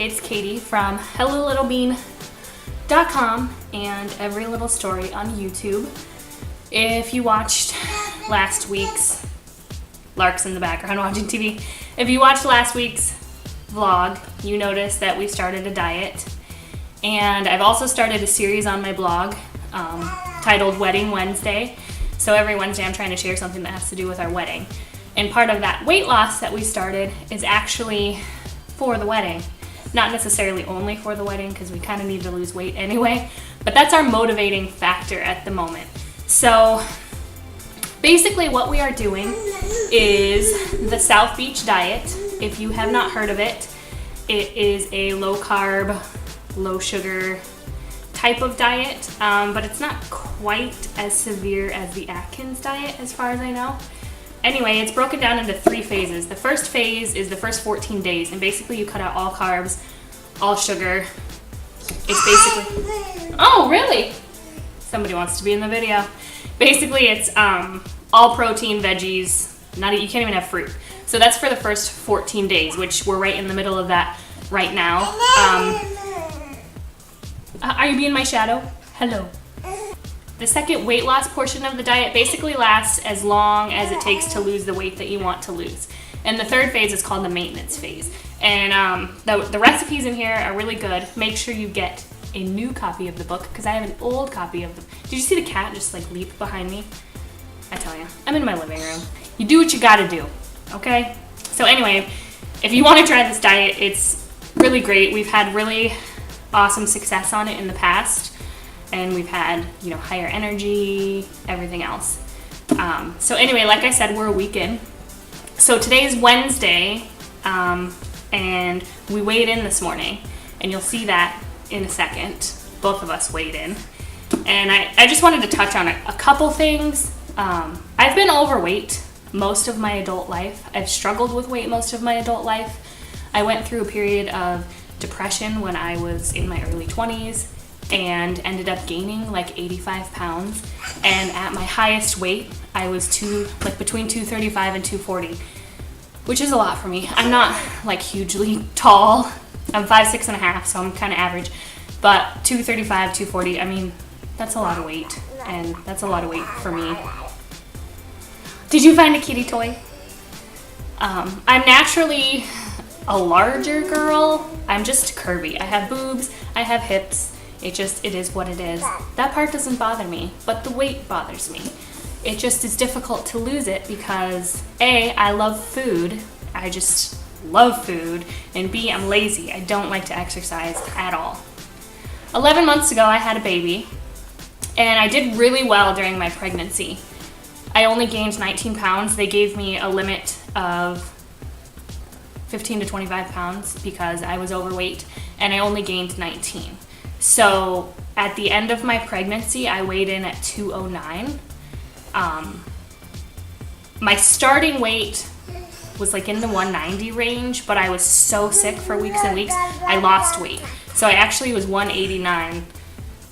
it's Katie from HelloLittleBean.com and Every Little Story on YouTube. If you watched last week's, Lark's in the background watching TV. If you watched last week's vlog, you noticed that we started a diet. And I've also started a series on my blog titled Wedding Wednesday. So every Wednesday I'm trying to share something that has to do with our wedding. And part of that weight loss that we started is actually for the wedding. Not necessarily only for the wedding, because we kind of need to lose weight anyway, but that's our motivating factor at the moment. So basically what we are doing is the South Beach diet. If you have not heard of it, it is a low carb, low sugar type of diet, but it's not quite as severe as the Atkins diet as far as I know. Anyway, it's broken down into 3 phases. The first phase is the first 14 days, and basically you cut out all carbs, all sugar. It's basically... Oh, really? Somebody wants to be in the video. Basically, it's all protein, veggies, you can't even have fruit. So that's for the first 14 days, which we're right in the middle of that right now. Are you being my shadow? Hello. The second weight loss portion of the diet basically lasts as long as it takes to lose the weight that you want to lose. And the third phase is called the maintenance phase. And the recipes in here are really good. Make sure you get a new copy of the book, because I have an old copy of the... Did you see the cat just like leap behind me? I tell you, I'm in my living room. You do what you gotta do, okay? So anyway, if you want to try this diet, it's really great. We've had really awesome success on it in the past. And we've had, higher energy, everything else. So anyway, like I said, we're a week in. So today's Wednesday, and we weighed in this morning, and you'll see that in a second. Both of us weighed in. And I just wanted to touch on a couple things. I've been overweight most of my adult life. I've struggled with weight most of my adult life. I went through a period of depression when I was in my early 20s. And ended up gaining like 85 pounds. And at my highest weight, I was between 235 and 240, which is a lot for me. I'm not like hugely tall. I'm 5'6" and a half, so I'm kind of average. But 235, 240, I mean, that's a lot of weight. And that's a lot of weight for me. Did you find a kitty toy? I'm naturally a larger girl. I'm just curvy. I have boobs, I have hips. It is what it is. That part doesn't bother me, but the weight bothers me. It just is difficult to lose it because A, I love food. I just love food. And B, I'm lazy. I don't like to exercise at all. 11 months ago, I had a baby, and I did really well during my pregnancy. I only gained 19 pounds. They gave me a limit of 15 to 25 pounds because I was overweight, and I only gained 19. So at the end of my pregnancy, I weighed in at 209. My starting weight was like in the 190 range, but I was so sick for weeks and weeks, I lost weight. So I actually was 189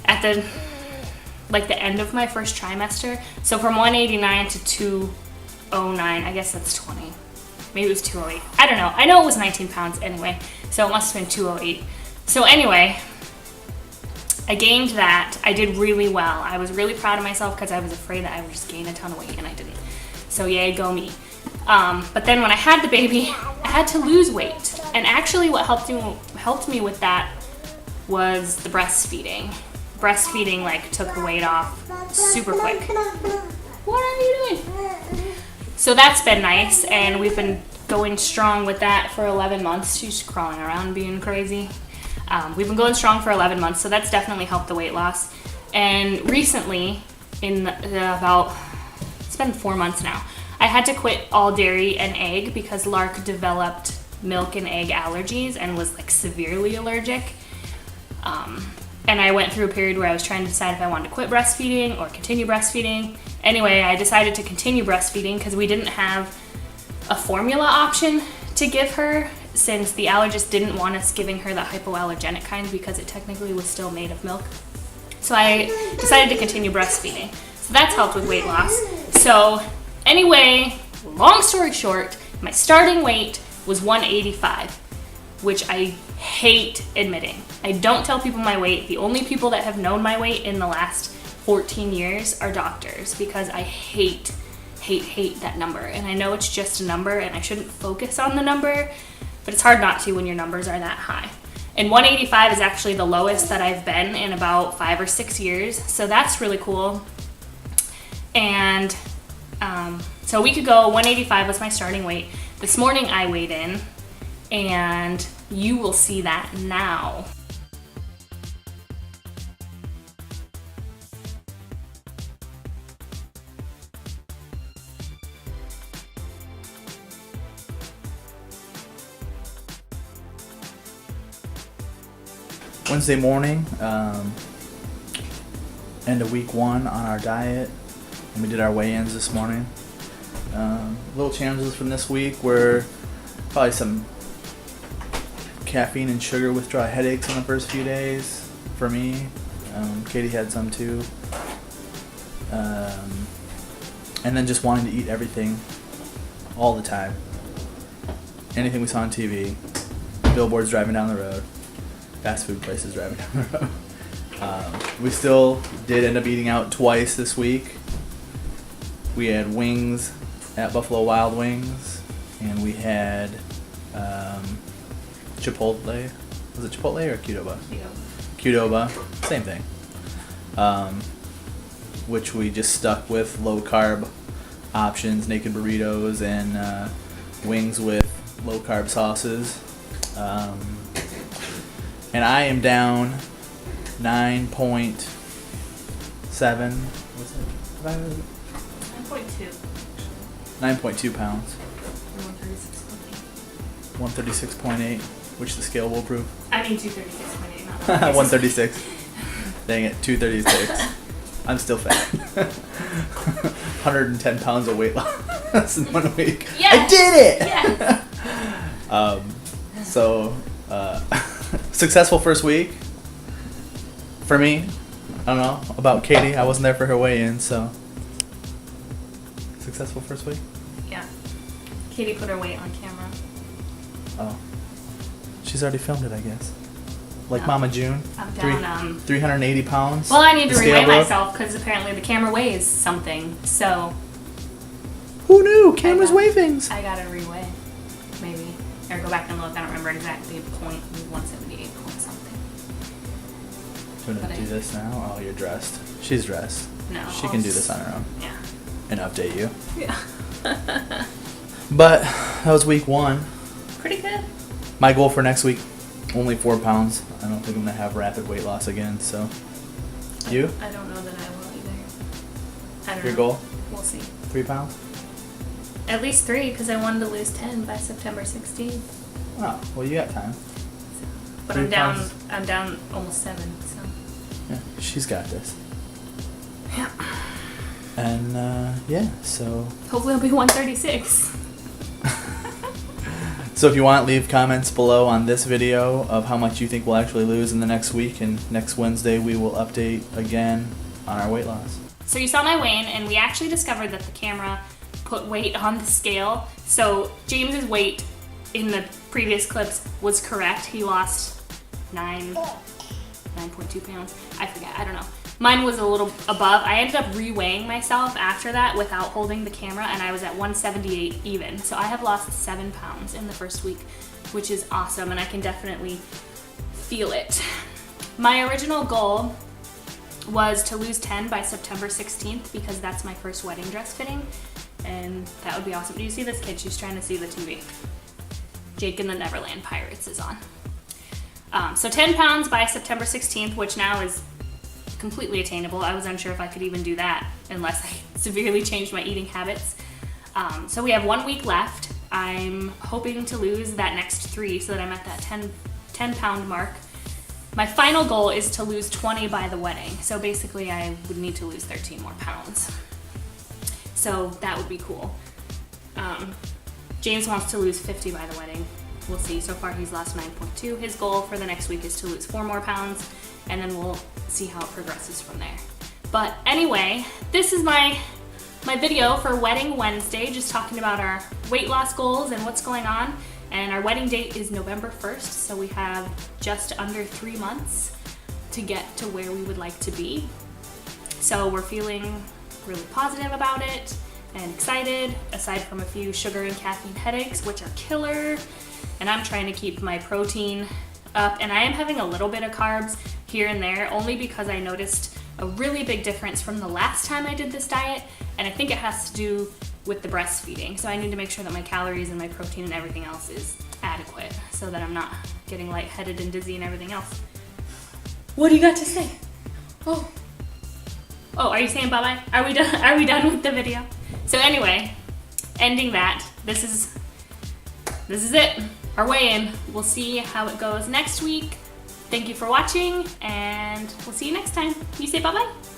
at the end of my first trimester. So from 189 to 209, I guess that's 20. Maybe it was 208. I don't know. I know it was 19 pounds anyway, so it must have been 208. So anyway, I gained that. I did really well. I was really proud of myself because I was afraid that I would just gain a ton of weight, and I didn't. So yay, go me. But then when I had the baby, I had to lose weight. And actually what helped me with that was the breastfeeding. Breastfeeding took the weight off super quick. What are you doing? So that's been nice, and we've been going strong with that for 11 months. She's crawling around being crazy. We've been going strong for 11 months, so that's definitely helped the weight loss. And recently, it's been 4 months now, I had to quit all dairy and egg because Lark developed milk and egg allergies and was severely allergic. And I went through a period where I was trying to decide if I wanted to quit breastfeeding or continue breastfeeding. Anyway, I decided to continue breastfeeding because we didn't have a formula option to give her, since the allergist didn't want us giving her the hypoallergenic kind because it technically was still made of milk. So I decided to continue breastfeeding. So that's helped with weight loss. So anyway, long story short, my starting weight was 185, which I hate admitting. I don't tell people my weight. The only people that have known my weight in the last 14 years are doctors, because I hate that number. And I know it's just a number and I shouldn't focus on the number, but it's hard not to when your numbers are that high. And 185 is actually the lowest that I've been in about 5 or 6 years. So that's really cool. And so a week ago, 185 was my starting weight. This morning I weighed in, and you will see that now. Wednesday morning, end of week 1 on our diet, and we did our weigh-ins this morning. Little challenges from this week were probably some caffeine and sugar withdrawal headaches in the first few days for me. Katie had some too. And then just wanting to eat everything all the time. Anything we saw on TV, billboards driving down the road, fast food places driving down the road. We still did end up eating out twice this week. We had wings at Buffalo Wild Wings, and we had Chipotle. Was it Chipotle or Qdoba? Qdoba, same thing. Which we just stuck with low carb options, naked burritos, and wings with low carb sauces. And I am down 9.7. What's it? 9.2. 9.2 pounds. 136.8. 136.8, which the scale will prove. I mean 236.8, not 136. Dang it, 236. I'm still fat. 110 pounds of weight loss in 1 week. Yes! I did it! Yes! Successful first week for me. I don't know about Katie. I wasn't there for her weigh-in, so successful first week. Yeah. Katie put her weight on camera. Oh, she's already filmed it, I guess. Like No. Mama June. I'm down. 380 pounds. Well, I need to The scale reweigh broke? myself because apparently the camera weighs something. So Who knew? Cameras I got- weigh things. I gotta reweigh, maybe, or go back and look. I don't remember exactly. Point 178 point something. Do you want But to do this now? Oh, you're dressed. She's dressed. No. She can do this on her own Yeah. and update you. Yeah. But that was week 1. Pretty good. My goal for next week, only 4 pounds. I don't think I'm gonna have rapid weight loss again. So, you? I don't know that I will either. I don't Your know. goal? We'll see. 3 pounds? At least 3, because I wanted to lose 10 by September 16th. Oh, well, you got time. But 3 I'm down. pounds. I'm down almost 7. So. Yeah, she's got this. Yeah. And yeah, so Hopefully it'll be 136. so if you want, leave comments below on this video of how much you think we'll actually lose in the next week, and next Wednesday we will update again on our weight loss. So you saw my weigh-in, and we actually discovered that the camera put weight on the scale. So James's weight in the previous clips was correct. He lost 9.2 pounds. I forget. I don't know. Mine was a little above. I ended up re-weighing myself after that without holding the camera, and I was at 178 even. So I have lost 7 pounds in the first week, which is awesome, and I can definitely feel it. My original goal was to lose 10 by September 16th because that's my first wedding dress fitting, and that would be awesome. Do you see this kid? She's trying to see the TV. Jake and the Neverland Pirates is on. So 10 pounds by September 16th, which now is completely attainable. I was unsure if I could even do that unless I severely changed my eating habits. So we have 1 week left. I'm hoping to lose that next 3 so that I'm at that 10 pound mark. My final goal is to lose 20 by the wedding. So basically I would need to lose 13 more pounds. So that would be cool. James wants to lose 50 by the wedding. We'll see. So far he's lost 9.2. His goal for the next week is to lose 4 more pounds, and then we'll see how it progresses from there. But anyway, this is my video for Wedding Wednesday, just talking about our weight loss goals and what's going on. And our wedding date is November 1st, so we have just under 3 months to get to where we would like to be. So we're feeling really positive about it and excited, aside from a few sugar and caffeine headaches, which are killer. And I'm trying to keep my protein up, and I am having a little bit of carbs here and there, only because I noticed a really big difference from the last time I did this diet, and I think it has to do with the breastfeeding. So I need to make sure that my calories and my protein and everything else is adequate so that I'm not getting lightheaded and dizzy and everything else. What do you got to say? Oh, are you saying bye-bye? Are we done? Are we done with the video? So anyway, ending that, this is it. Our weigh-in. We'll see how it goes next week. Thank you for watching, and we'll see you next time. You say bye-bye?